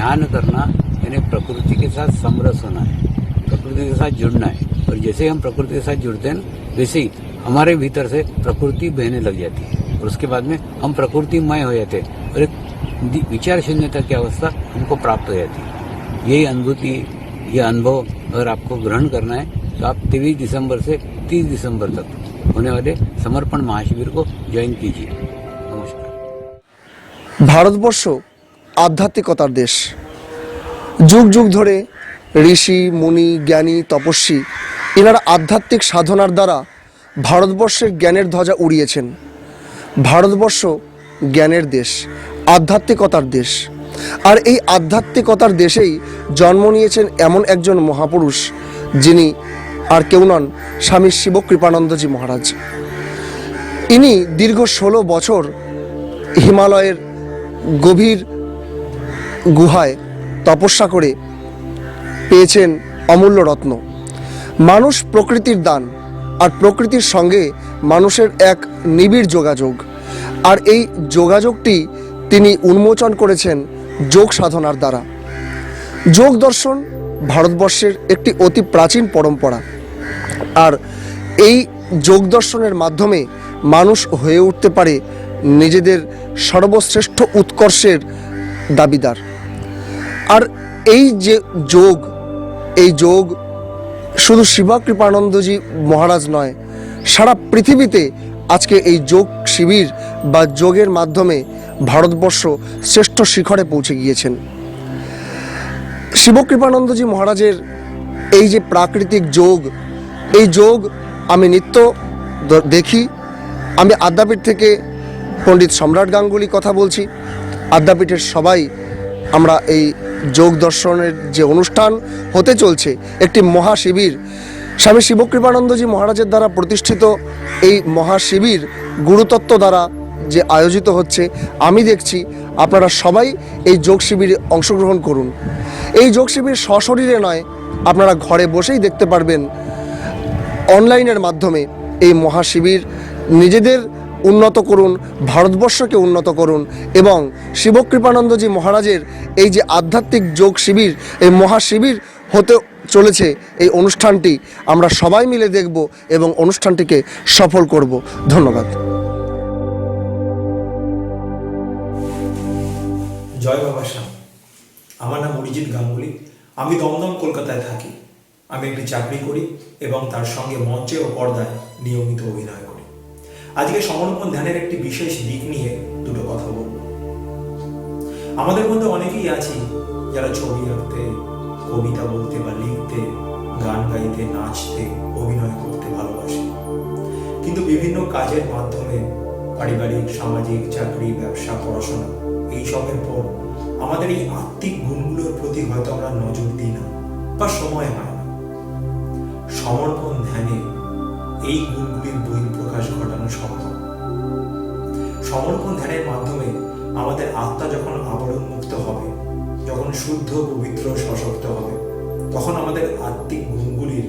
ध्यान करना यानी प्रकृति के साथ समरस होना है, प्रकृति के साथ जुड़ना है। और जैसे हम प्रकृति के साथ जुड़ते हैं वैसे ही हमारे भीतर से प्रकृति बहने लग जाती है और उसके बाद में हम प्रकृतिमय हो जाते हैं और एक विचार शून्यता की अवस्था हमको प्राप्त हो जाती है। यही अनुभूति, ये अनुभव अगर आपको ग्रहण करना है तो आप 23 दिसंबर से 30 दिसंबर तक होने वाले समर्पण महाशिविर को ज्वाइन कीजिए। नमस्कार। ভারতবর্ষ আধ্যাত্মিকতার দেশ। যুগ যুগ ধরে ঋষি মুনি জ্ঞানী তপস্বী এনারা আধ্যাত্মিক সাধনার দ্বারা ভারতবর্ষের জ্ঞানের ধ্বজা উড়িয়েছেন। ভারতবর্ষ জ্ঞানের দেশ, আধ্যাত্মিকতার দেশ। আর এই আধ্যাত্মিকতার দেশেই জন্ম নিয়েছেন এমন একজন মহাপুরুষ যিনি আর কেউ নন স্বামী শিবকৃপানন্দজি মহারাজ। ইনি দীর্ঘ 16 বছর হিমালয়ের গভীর গুহায় তপস্যা করে পেয়েছেন অমূল্য রত্ন। মানুষ প্রকৃতির দান, আর প্রকৃতির সঙ্গে মানুষের এক নিবিড় যোগাযোগ, আর এই যোগাযোগটি তিনি উন্মোচন করেছেন যোগ সাধনার দ্বারা। যোগ দর্শন ভারতবর্ষের একটি অতি প্রাচীন পরম্পরা, আর এই যোগ দর্শনের মাধ্যমে মানুষ হয়ে উঠতে পারে নিজেদের সর্বশ্রেষ্ঠ উৎকর্ষের দাবিদার। আর এই যে যোগ, এই যোগ শুধু শিবকৃপানন্দজি মহারাজ নয়, সারা পৃথিবীতে আজকে এই যোগ শিবির বা যোগের মাধ্যমে ভারতবর্ষ শ্রেষ্ঠ শিখরে পৌঁছে গিয়েছেন। শিবকৃপানন্দজি মহারাজের এই যে প্রাকৃতিক যোগ, এই যোগ আমি নিত্য দেখি। আমি আদ্যাপীঠ থেকে পণ্ডিত সম্রাট গাঙ্গুলি কথা বলছি। আদ্যাপীঠের সবাই আমরা এই যোগ দর্শনের যে অনুষ্ঠান হতে চলছে, একটি মহাশিবির, স্বামী শিবকৃপানন্দজি মহারাজের দ্বারা প্রতিষ্ঠিত এই মহাশিবির গুরুতত্ত্ব দ্বারা যে আয়োজিত হচ্ছে, আমি দেখছি আপনারা সবাই এই যোগ শিবিরে অংশগ্রহণ করুন। এই যোগ শিবির সশরীরে নয়, আপনারা ঘরে বসেই দেখতে পারবেন অনলাইনের মাধ্যমে। এই মহাশিবির নিজেদের উন্নত করুন, ভারতবর্ষকে উন্নত করুন, এবং শিবকৃপানন্দজি মহারাজের এই যে আধ্যাত্মিক যোগ শিবির, এই মহাশিবির হতে চলেছে, এই অনুষ্ঠানটি আমরা সবাই মিলে দেখব এবং অনুষ্ঠানটিকে সফল করব। ধন্যবাদ। জয় বাবা শ্যাম। আমার নাম অরিজিৎ গাঙ্গুলি। আমি দমদম কলকাতায় থাকি। আমি একটি চাকরি করি এবং তার সঙ্গে মঞ্চে ও পর্দায় নিয়মিত অভিনয় করি। আজকে সমর্পণ ধ্যানের একটি বিশেষ দিক নিয়ে দুটো কথা বলব। আমাদের মধ্যে অনেকেই আছি যারা ছবি আঁকতে, কবিতা বলতে বা লিখতে, গান গাইতে, নাচতে, অভিনয় করতে ভালোবাসি। কিন্তু বিভিন্ন কাজের মাধ্যমে পারিবারিক, সামাজিক, চাকরি, ব্যবসা, পড়াশোনা এইসবের পর আমাদের এই আত্মিক গুণগুলোর প্রতি হয়তো আমরা নজর দিই না বা সময় হয় না। সমর্পণ ধ্যানে এই গুণগুলির বহিঃপ্রকাশ ঘটানো সম্ভব। সমর্পণ ধ্যানের মাধ্যমে আমাদের আত্মা যখন আবরণ মুক্ত হবে, যখন শুদ্ধ, পবিত্র, সশক্ত হবে, তখন আমাদের আত্মিক গুণগুলির,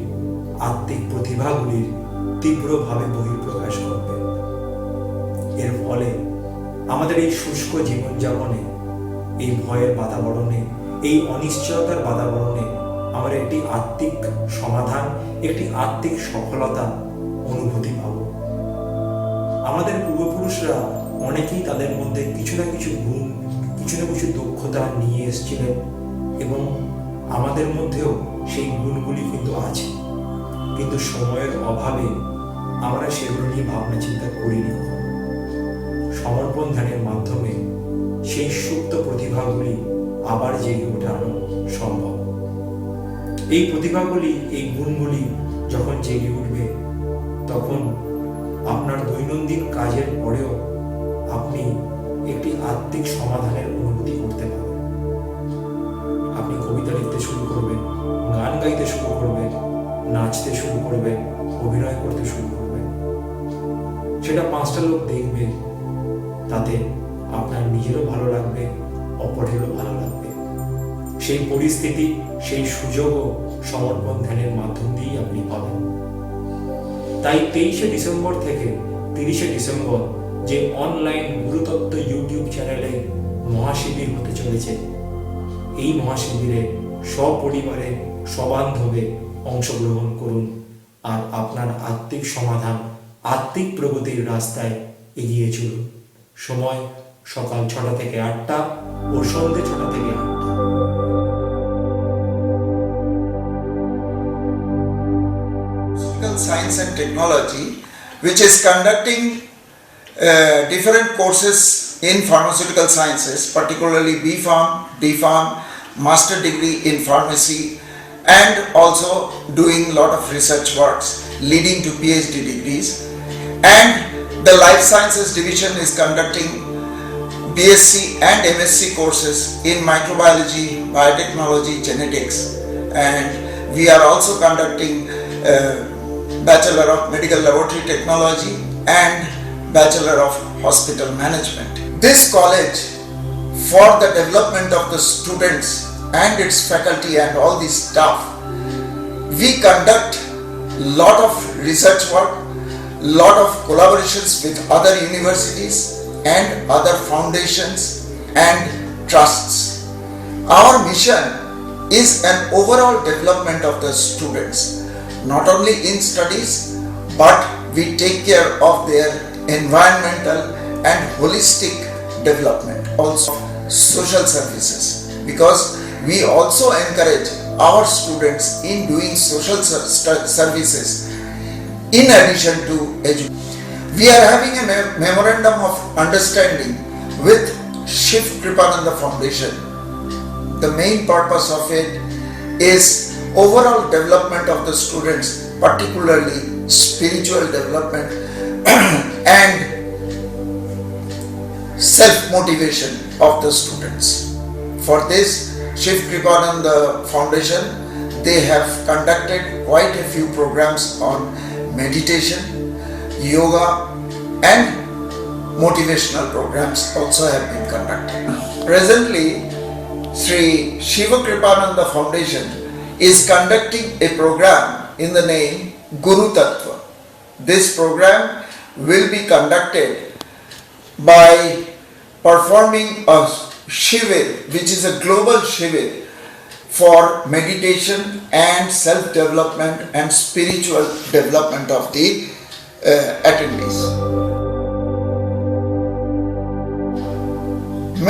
আত্মিক প্রতিভাগুলির তীব্রভাবে বহিঃপ্রকাশ করবে। এর ফলে আমাদের এই শুষ্ক জীবনযাপনে, এই ভয়ের বাতাবরণে, এই অনিশ্চয়তার বাতাবরণে আমরা একটি আত্মিক সমাধান, একটি আত্মিক সফলতা অনুভূতি পাব। আমাদের পূর্বপুরুষরা অনেকেই তাদের মধ্যে কিছু না কিছু গুণ, কিছু না কিছু দক্ষতা নিয়ে এসেছিলেন এবং আমাদের মধ্যেও সেই গুণগুলি কিন্তু আছে, কিন্তু সময়ের অভাবে আমরা সেগুলো নিয়ে ভাবনা চিন্তা করিনি। সমর্পণ ধ্যানের মাধ্যমে সেই সুপ্ত প্রতিভাগুলি আবার জেগে ওঠানো সম্ভব। এই প্রতিভাগুলি, এই গুণগুলি যখন জেগে উঠবে, তখন আপনার দৈনন্দিন কাজের পরেও আপনি একটি আত্মিক সমাধানের অনুভূতি করতে পারবেন। আপনি কবিতা লিখতে শুরু করবেন, গান গাইতে শুরু করবেন, নাচতে শুরু করবেন, অভিনয় করতে শুরু করবেন। সেটা 5টা লোক দেখবে, তাতে আপনার নিজেরও ভালো লাগবে, অপরেরও ভালো লাগবে। সেই পরিস্থিতি, সেই সুযোগও সমর্পণ ধ্যানের মাধ্যম দিয়েই আপনি পাবেন। তাই 23শে ডিসেম্বর থেকে 30শে ডিসেম্বর যে অনলাইন গুরুতত্ত্ব ইউটিউব চ্যানেলে মহাশিবির হতে চলেছে, এই মহাশিবিরে সপরিবারে সবান্ধবে অংশগ্রহণ করুন আর আপনার আত্মিক সমাধান, আত্মিক প্রগতির রাস্তায় এগিয়ে চলুন। সময় সকাল 6টা থেকে 8টা ও সন্ধ্যে 6টা থেকে 8টা। Physical Science and Technology, which is conducting different courses in pharmaceutical sciences, particularly B.Pharm, D.Pharm, Master Degree in Pharmacy, and also doing a lot of research works leading to PhD degrees. And the Life Sciences Division is conducting BSc and MSc courses in microbiology, biotechnology, genetics, and we are also conducting Bachelor of Medical Laboratory Technology and Bachelor of Hospital Management. This college, for the development of the students and its faculty and all the staff, we conduct lot of research work, lot of collaborations with other universities and other foundations and trusts. Our mission is an overall development of the students, not only in studies, but we take care of their environmental and holistic development, also social services, because we also encourage our students in doing social services in addition to education. We are having a memorandum of understanding with Shiv Kripananda Foundation. The main purpose of it is overall development of the students, particularly spiritual development and self-motivation of the students. For this, Shiv Kripananda Foundation, they have conducted quite a few programs on meditation, yoga, and motivational programs also have been conducted. Presently, Sri Shiva Kripananda Foundation is conducting a program in the name Guru Tattva. This program will be conducted by performing a Shivir, which is a global Shivir for meditation and self-development and spiritual development of the attendees.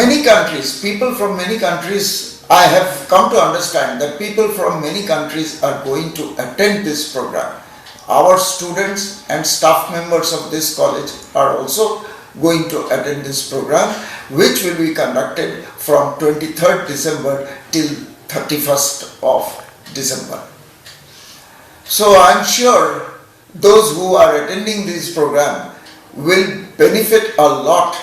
Many countries, people from many countries, I have come to understand that people from many countries are going to attend this program. Our students and staff members of this college are also going to attend this program, which will be conducted from 23rd December till 31st of December. So I am sure those who are attending this program will benefit a lot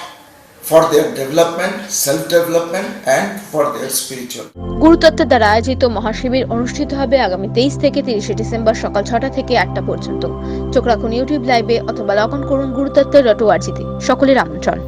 for their development, self-development and for their spiritual. গুরুতত্ত্বের দ্বারা আয়োজিত মহাশিবির অনুষ্ঠিত হবে আগামী 23 থেকে 30 December সকাল 6টা থেকে 8টা পর্যন্ত। চোখ রাখুন ইউটিউব লাইভে অথবা লগ অন করুন গুরুতত্ত্ব.org তে। সকলের আমন্ত্রণ।